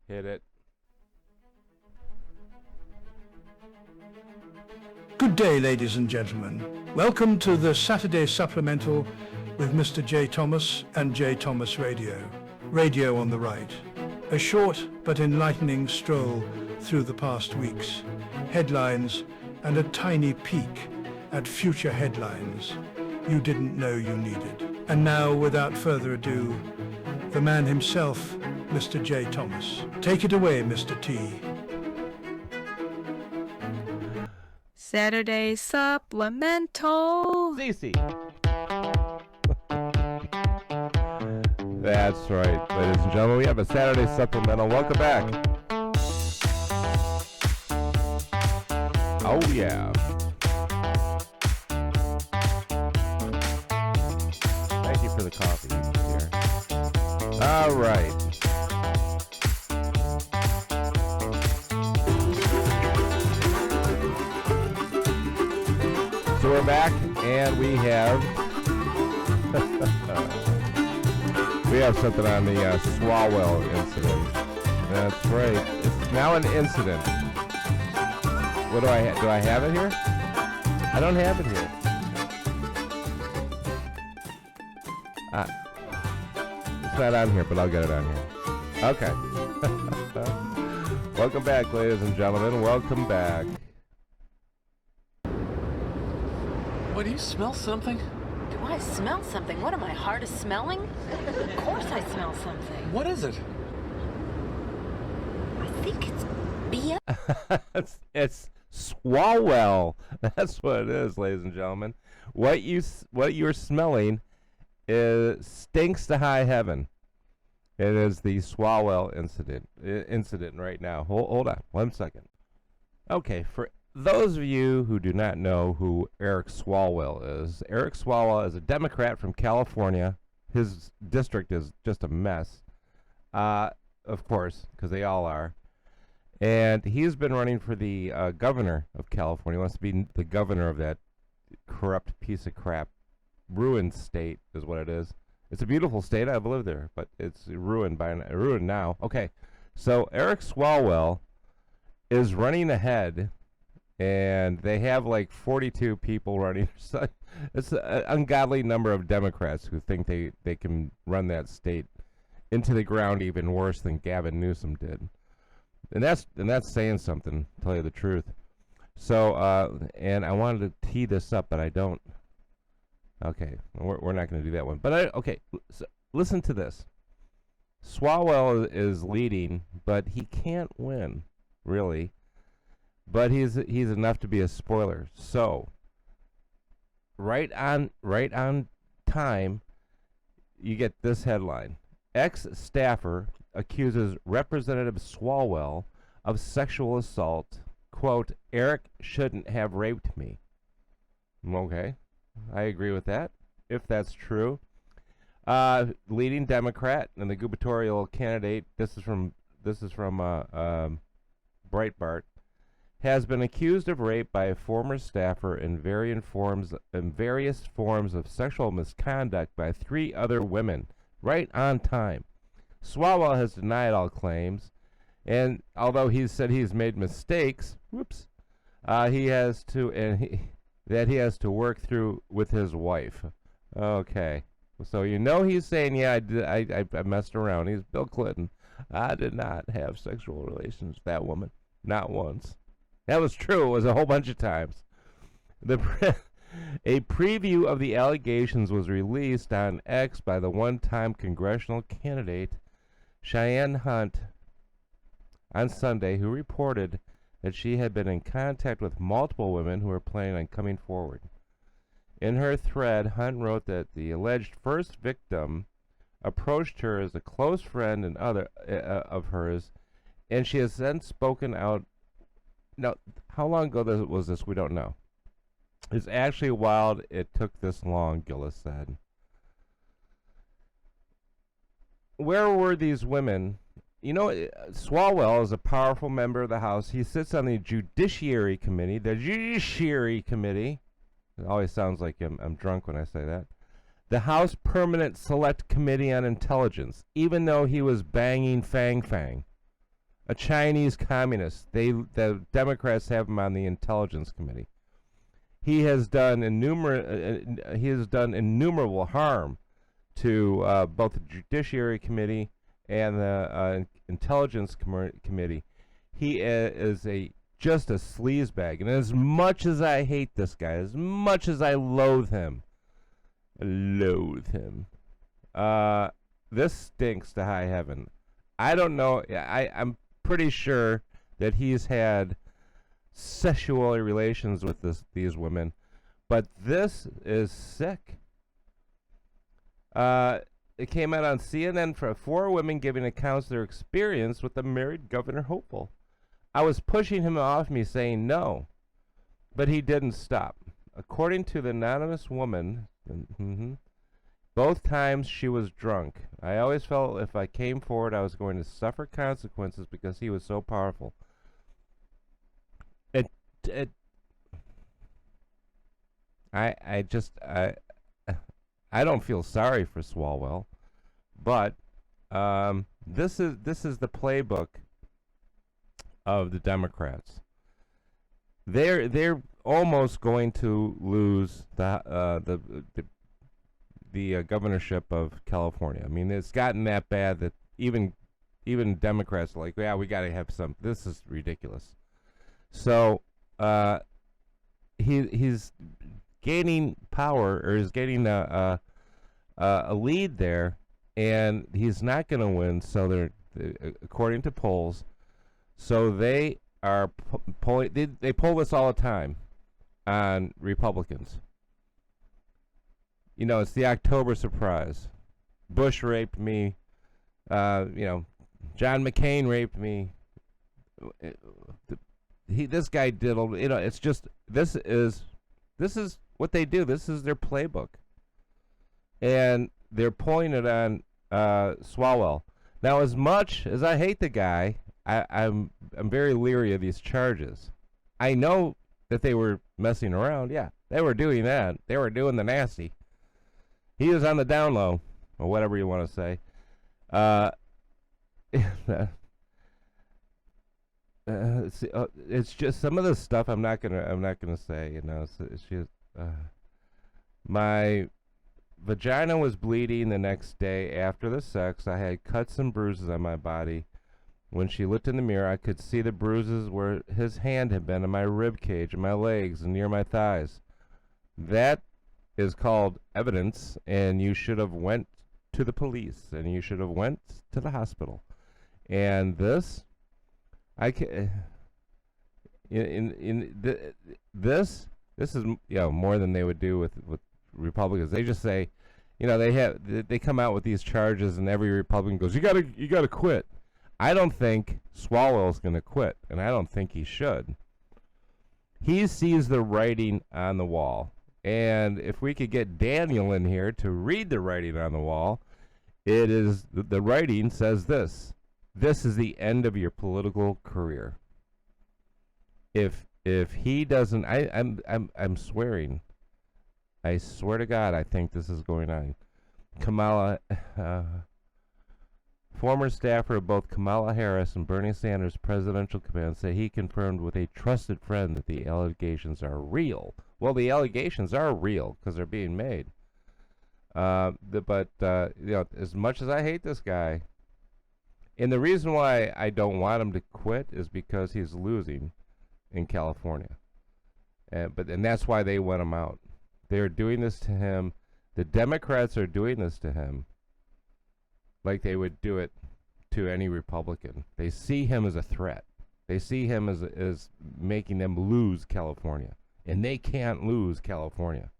Hit it. Good day, ladies and gentlemen. Welcome to the Saturday Supplemental with Mr. J. Thomas and J. Thomas Radio. Radio on the right. A short but enlightening stroll through the past weeks. Headlines and a tiny peek at future headlines you didn't know you needed. And now, without further ado, the man himself, Mr. J. Thomas. Take it away, Mr. T. Saturday Supplemental. CC. That's right, ladies and gentlemen. We have a Saturday Supplemental. Welcome back. Oh, yeah. Thank you for the coffee here. All right. So we're back, and we have something on the Swalwell incident. That's right. It's now an incident. What do I have it here? I don't have it here. It's not on here, but I'll get it on here. Okay. Welcome back, ladies and gentlemen. Welcome back. What, do you smell something? Do I smell something? What am I, hard of smelling? Of course I smell something. What is it? I think it's BS. It's Swalwell. That's what it is, ladies and gentlemen. What you're smelling stinks to high heaven. It is the Swalwell incident right now. Hold on 1 second. Okay, for those of you who do not know who Eric Swalwell is, Eric Swalwell is a Democrat from California. His district is just a mess, of course, because they all are. And he's been running for the governor of California. He wants to be the governor of that corrupt piece of crap. Ruined state is what it is. It's a beautiful state. I've lived there, but it's ruined now. Okay, so Eric Swalwell is running ahead, and they have like 42 people running. So it's an ungodly number of Democrats who think they can run that state into the ground even worse than Gavin Newsom did. And that's saying something, to tell you the truth. So, and I wanted to tee this up, but I don't. Okay, we're not going to do that one. But okay, so listen to this. Swalwell is leading, but he can't win, really. But he's enough to be a spoiler. So, right on time, you get this headline. Ex-staffer accuses Representative Swalwell of sexual assault. Quote, Eric shouldn't have raped me. Okay, I agree with that, if that's true. Leading Democrat and the gubernatorial candidate, this is from Breitbart, has been accused of rape by a former staffer in various forms of sexual misconduct by 3 other women. Right on time. Swalwell has denied all claims, and although he said he's made mistakes, he has to work through with his wife. Okay, so he's saying, yeah, I messed around. He's Bill Clinton. I did not have sexual relations with that woman, not once. That was true. It was a whole bunch of times. A preview of the allegations was released on X by the one-time congressional candidate Cheyenne Hunt on Sunday, who reported that she had been in contact with multiple women who were planning on coming forward. In her thread, Hunt wrote that the alleged first victim approached her as a close friend and other of hers, and she has since spoken out. Now, how long ago was this? We don't know. It's actually wild it took this long, Gillis said. Where were these women? Swalwell is a powerful member of the House. He sits on the Judiciary Committee. The Judiciary Committee. It always sounds like I'm drunk when I say that. The House Permanent Select Committee on Intelligence, even though he was banging Fang Fang. a Chinese communist. The Democrats have him on the Intelligence Committee. He has done innumerable harm to both the Judiciary Committee and the Intelligence Committee. He is just a sleazebag. And as much as I hate this guy, as much as I loathe him, this stinks to high heaven. I don't know. I'm pretty sure that he's had sexual relations with these women, but this is sick. It came out on CNN for 4 women giving accounts of their experience with the married governor hopeful. I was pushing him off me, saying no, but he didn't stop. According to the anonymous woman, both times she was drunk. I always felt if I came forward, I was going to suffer consequences because he was so powerful. I don't feel sorry for Swalwell, but this is the playbook of the Democrats. They're almost going to lose the governorship of California. I mean, it's gotten that bad that even Democrats are like, yeah, we got to have some. This is ridiculous. So he's gaining power, or is gaining a lead there, and he's not going to win. So they're according to polls. So they are polling. They poll this all the time on Republicans. You know, it's the October surprise. Bush raped me. John McCain raped me. This guy diddled. You know, it's just this is what they do. This is their playbook, and they're pulling it on Swalwell. Now, as much as I hate the guy, I'm very leery of these charges. I know that they were messing around. Yeah, they were doing that. They were doing the nasty. He was on the down low, or whatever you want to say. It's just some of the stuff I'm not gonna say. You know, it's just my vagina was bleeding the next day after the sex. I had cuts and bruises on my body. When she looked in the mirror, I could see the bruises where his hand had been in my rib cage and my legs and near my thighs. That is called evidence, and you should have went to the police, and you should have went to the hospital. And this, this is more than they would do with Republicans. They just say, they come out with these charges, and every Republican goes, you gotta quit. I don't think Swalwell's going to quit, and I don't think he should. He sees the writing on the wall, and if we could get Daniel in here to read the writing on the wall, it is the writing says this: this is the end of your political career. If he doesn't, I'm swearing, I swear to God, I think this is going on. Kamala. Former staffer of both Kamala Harris and Bernie Sanders' presidential command say he confirmed with a trusted friend that the allegations are real. Well, the allegations are real because they're being made. As much as I hate this guy, and the reason why I don't want him to quit is because he's losing in California, and that's why they want him out. They're doing this to him. The Democrats are doing this to him like they would do it to any Republican. They see him as a threat. They see him as making them lose California. And they can't lose California.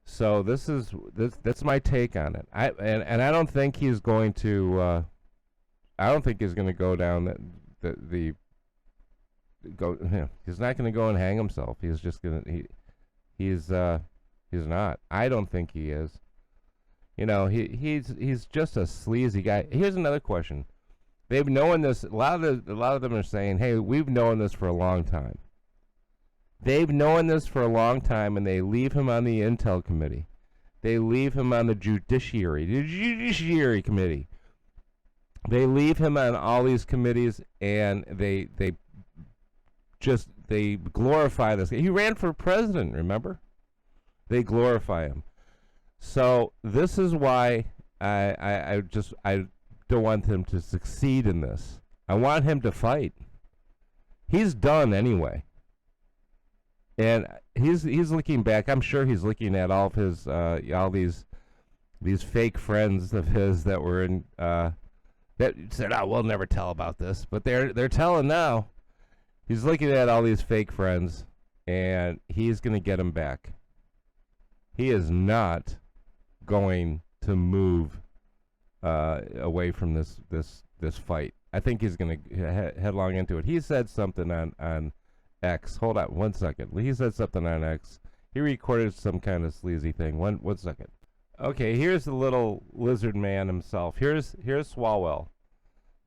So that's my take on it. I don't think he's going to go down he's not going to go and hang himself. He's just going to he's not. I don't think he is. He's just a sleazy guy. Here's another question. They've known this. A lot of them are saying, "Hey, we've known this for a long time." They've known this for a long time, and they leave him on the Intel Committee. They leave him on the Judiciary Committee. They leave him on all these committees, and they glorify this. He ran for president, remember? They glorify him. So this is why I don't want him to succeed in this. I want him to fight. He's done anyway. And he's looking back. I'm sure he's looking at all of his all these fake friends of his that were in that said, "Oh, we'll never tell about this," but they're telling now. He's looking at all these fake friends, and he's going to get them back. He is not going to move away from this fight. I think he's going to headlong into it. He said something on X. Hold on 1 second. He said something on X. He recorded some kind of sleazy thing. One second. Okay, here's the little lizard man himself. Here's Swalwell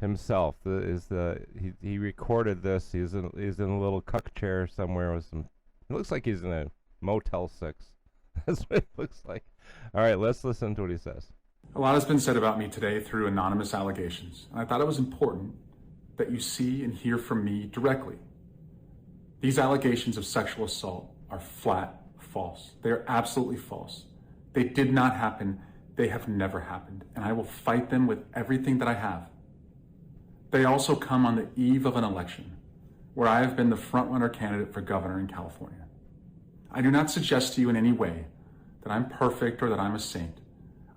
himself. He recorded this. He's in a little cuck chair somewhere with some. It looks like he's in a Motel 6. That's what it looks like. All right, let's listen to what he says. A lot has been said about me today through anonymous allegations, and I thought it was important that you see and hear from me directly. These allegations of sexual assault are flat false. They are absolutely false. They did not happen. They have never happened, and I will fight them with everything that I have. They also come on the eve of an election where I have been the front-runner candidate for governor in California. I do not suggest to you in any way that I'm perfect or that I'm a saint.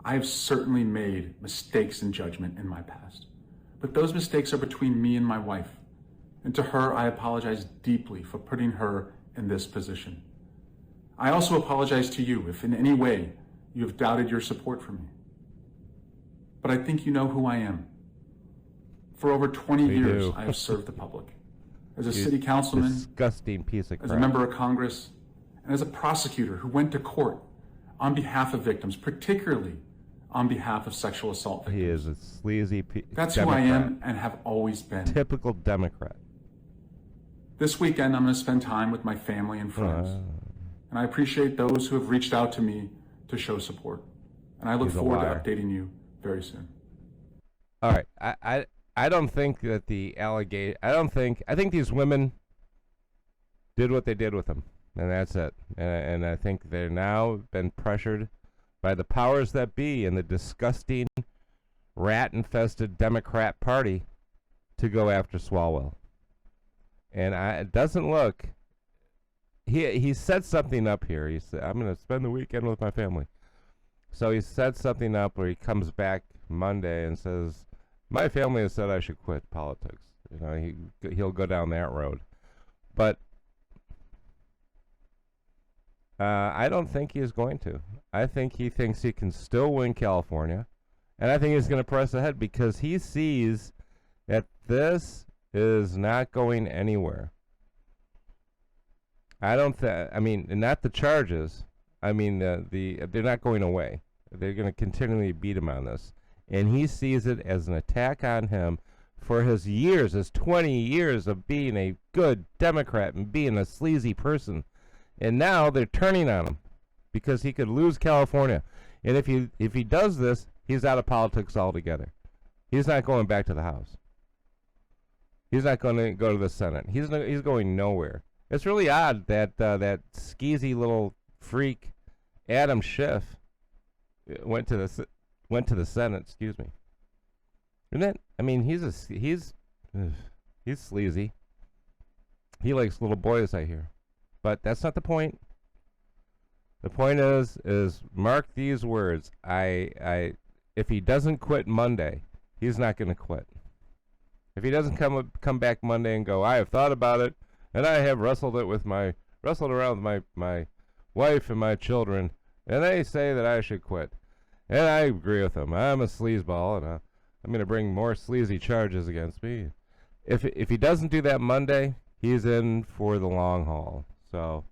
I have certainly made mistakes in judgment in my past, but those mistakes are between me and my wife, and to her I apologize deeply for putting her in this position. I also apologize to you if in any way you have doubted your support for me. But I think you know who I am. For over 20 years, I have served the public. As a city councilman, disgusting piece of crap. As a member of Congress, and as a prosecutor who went to court on behalf of victims, particularly on behalf of sexual assault victims. He is a sleazy That's Democrat. Who I am and have always been. Typical Democrat. This weekend, I'm going to spend time with my family and friends. And I appreciate those who have reached out to me to show support. And I look forward to updating you very soon. All right. I don't think that the allegation... I think these women did what they did with him. And that's it. And I think they're now been pressured by the powers that be in the disgusting, rat-infested Democrat Party to go after Swalwell. And it doesn't look... He said something up here. He said, "I'm going to spend the weekend with my family." So he said something up where he comes back Monday and says, "My family has said I should quit politics." You know, he'll go down that road. But I don't think he is going to. I think he thinks he can still win California, and I think he's going to press ahead because he sees that this is not going anywhere. I mean, not the charges. I mean, they're not going away. They're going to continually beat him on this. And he sees it as an attack on him for his 20 years of being a good Democrat and being a sleazy person. And now they're turning on him because he could lose California. And if he does this, he's out of politics altogether. He's not going back to the House. He's not going to go to the Senate. He's going nowhere. It's really odd that that skeezy little freak Adam Schiff went to the Senate. Excuse me. Isn't it? I mean, he's sleazy. He likes little boys, I hear. But that's not the point. The point is mark these words. If he doesn't quit Monday, he's not going to quit. If he doesn't come back Monday and go, "I have thought about it, and I have wrestled around with my wife and my children, and they say that I should quit. And I agree with them. I'm a sleazeball, and I'm going to bring more sleazy charges against me." If he doesn't do that Monday, he's in for the long haul. So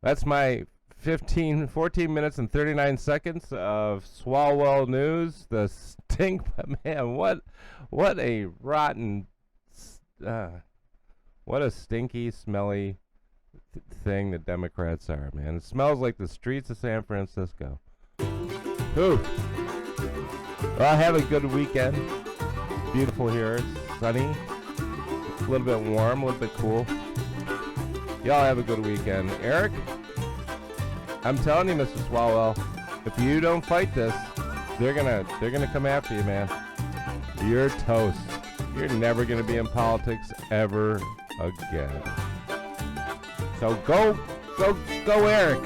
that's my 14 minutes and 39 seconds of Swalwell news. The stink, man, what a rotten... what a stinky, smelly thing the Democrats are, man. It smells like the streets of San Francisco. Ooh. Well, have a good weekend. beautiful here. It's sunny. A little bit warm, a little bit cool. Y'all have a good weekend. Eric, I'm telling you, Mr. Swalwell, if you don't fight this, they're gonna come after you, man. You're toast. You're never gonna be in politics ever again. So go, Eric.